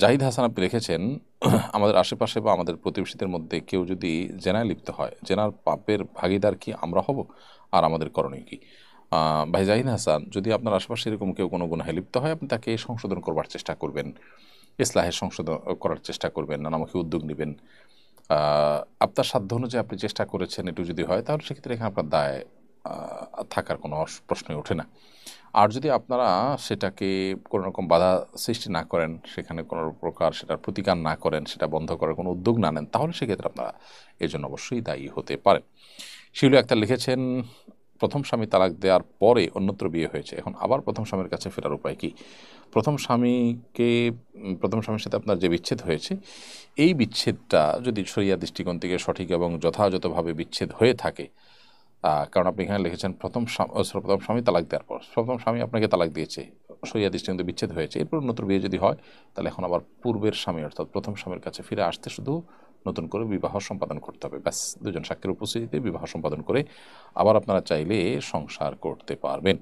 জাহিদ হাসান আপনি লিখেছেন, আমাদের আশেপাশে বা আমাদের প্রতিবেশীদের মধ্যে কেউ যদি জেনায় লিপ্ত হয়, জেনার পাপের ভাগীদার কি আমরা হব, আর আমাদের করণীয় কি? ভাই জাহিদ হাসান, যদি আপনার আশেপাশে এরকম কেউ কোনো গুনাহে লিপ্ত হয়, আপনি তাকে সংশোধন করবার চেষ্টা করবেন, ইসলাহের সংশোধন করার চেষ্টা করবেন, নানামুখী উদ্যোগ নেবেন। আপনার সাধ্য অনুযায়ী আপনি চেষ্টা করেছেন, একটু যদি হয় তাহলে সেক্ষেত্রে এখানে আপনার দায় থাকার কোনো প্রশ্নই ওঠে না। আর যদি আপনারা সেটাকে কোনো রকম বাধা সৃষ্টি না করেন, সেখানে কোনো প্রকার সেটার প্রতিকার না করেন, সেটা বন্ধ করার কোনো উদ্যোগ না নেন, তাহলে সেক্ষেত্রে আপনারা এর জন্য অবশ্যই দায়ী হতে পারেন। শিউলি আক্তার লিখেছেন, প্রথম স্বামী তালাক দেওয়ার পরে অন্যত্র বিয়ে হয়েছে, এখন আবার প্রথম স্বামীর কাছে ফেরার উপায় কি? প্রথম স্বামীর সাথে আপনার যে বিচ্ছেদ হয়েছে, এই বিচ্ছেদটা যদি শরিয়া দৃষ্টিকোণ থেকে সঠিক এবং যথাযথভাবে বিচ্ছেদ হয়ে থাকে, কারণ আপনি এখানে লিখেছেন প্রথম স্বামী তালাক দেওয়ার পর, প্রথম স্বামী আপনাকে তালাক দিয়েছে, শরিয়া দৃষ্টিকোণ থেকে বিচ্ছেদ হয়েছে, এরপর নতুন বিয়ে যদি হয়, তাহলে এখন আবার পূর্বের স্বামী অর্থাৎ প্রথম স্বামীর কাছে ফিরে আসতে শুধু নতুন করে বিবাহ সম্পাদন করতে হবে, ব্যাস। দুজন সাক্ষীর উপস্থিতিতে বিবাহ সম্পাদন করে আবার আপনারা চাইলে সংসার করতে পারবেন।